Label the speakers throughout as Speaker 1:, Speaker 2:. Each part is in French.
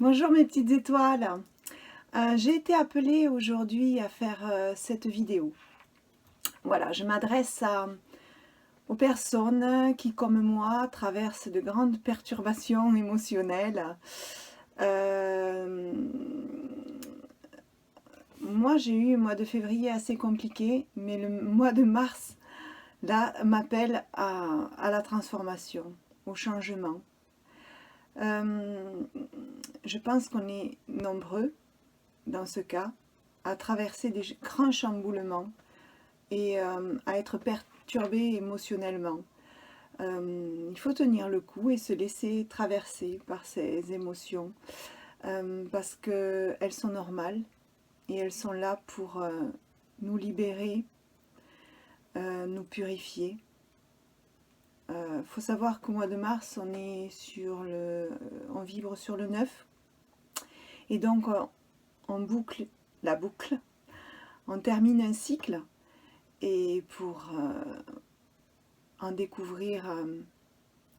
Speaker 1: Bonjour mes petites étoiles. J'ai été appelée aujourd'hui à faire cette vidéo. Voilà, je m'adresse aux personnes qui, comme moi, traversent de grandes perturbations émotionnelles. Euh, Moi, j'ai eu un mois de février assez compliqué, mais le mois de mars, là, m'appelle à la transformation, au changement. Euh, je pense qu'on est nombreux dans ce cas, à traverser des grands chamboulements et à être perturbé émotionnellement. Il faut tenir le coup et se laisser traverser par ces émotions parce qu'elles sont normales et elles sont là pour nous libérer, nous purifier. Faut savoir qu'au mois de mars, on vibre sur le 9 et donc on boucle la boucle, on termine un cycle et pour en découvrir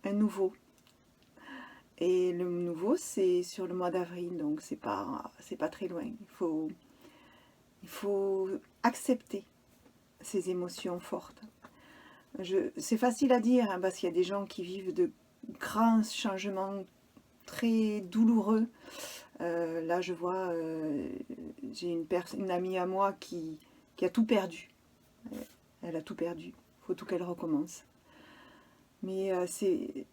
Speaker 1: un nouveau. Et le nouveau, c'est sur le mois d'avril, donc c'est pas très loin. Il faut accepter ces émotions fortes. C'est facile à dire hein, parce qu'il y a des gens qui vivent de grands changements très douloureux. Là, je vois, j'ai une amie à moi qui a tout perdu. Elle a tout perdu. Il faut tout qu'elle recommence. Mais c'est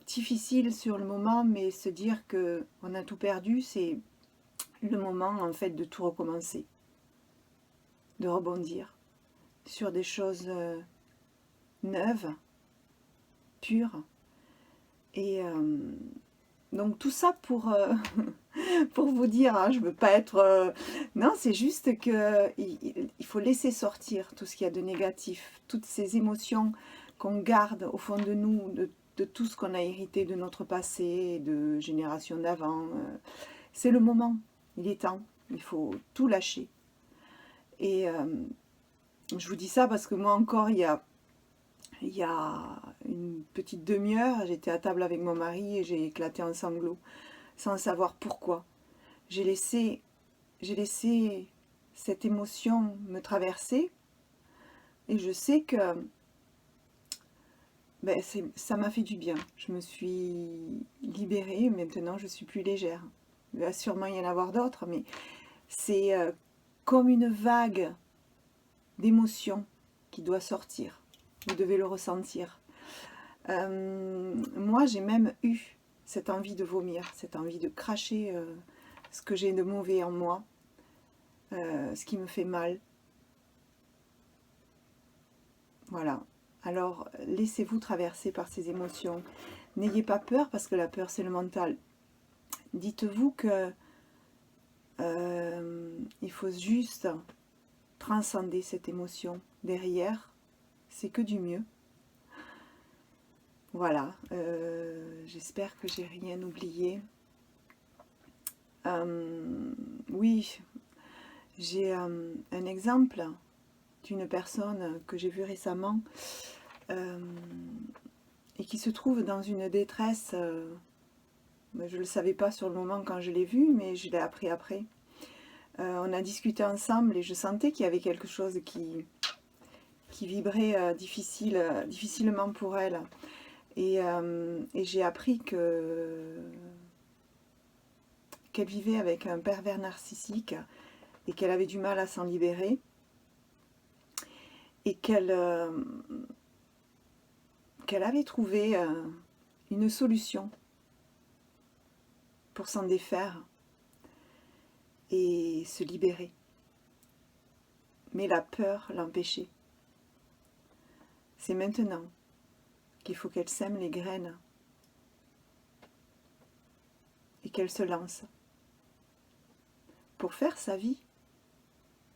Speaker 1: difficile sur le moment, mais se dire que on a tout perdu, c'est le moment en fait de tout recommencer, de rebondir sur des choses neuves, pures. Et donc tout ça pour, pour vous dire, hein, je veux pas être... non, c'est juste que il faut laisser sortir tout ce qu'il y a de négatif, toutes ces émotions qu'on garde au fond de nous, de tout ce qu'on a hérité de notre passé, de générations d'avant. C'est le moment, il est temps, il faut tout lâcher. Et je vous dis ça parce que moi encore, il y a une petite demi-heure, j'étais à table avec mon mari et j'ai éclaté en sanglots, sans savoir pourquoi. J'ai laissé cette émotion me traverser et je sais que ben, ça m'a fait du bien. Je me suis libérée, maintenant je suis plus légère. Il va sûrement y en avoir d'autres, mais c'est comme une vague d'émotion qui doit sortir. Vous devez le ressentir. Moi, j'ai même eu cette envie de vomir, cette envie de cracher ce que j'ai de mauvais en moi, ce qui me fait mal. Voilà. Alors, laissez-vous traverser par ces émotions. N'ayez pas peur, parce que la peur, c'est le mental. Dites-vous que il faut juste transcender cette émotion. Derrière, c'est que du mieux. Voilà. J'espère que j'ai rien oublié. Oui, j'ai un exemple d'une personne que j'ai vue récemment et qui se trouve dans une détresse. Je ne le savais pas sur le moment quand je l'ai vue, mais je l'ai appris après. On a discuté ensemble et je sentais qu'il y avait quelque chose qui vibrait difficilement pour elle. Et j'ai appris qu'elle vivait avec un pervers narcissique et qu'elle avait du mal à s'en libérer. Et qu'elle avait trouvé une solution pour s'en défaire et se libérer. Mais la peur l'empêchait. C'est maintenant qu'il faut qu'elle sème les graines et qu'elle se lance pour faire sa vie.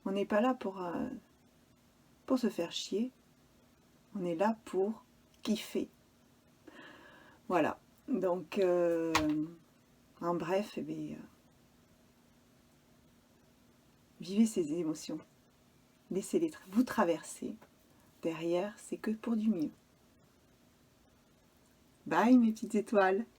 Speaker 1: On n'est pas là pour se faire chier, on est là pour kiffer. Voilà, donc en bref, vivez ces émotions, laissez-les vous traverser. Derrière, c'est que pour du mieux. Bye mes petites étoiles.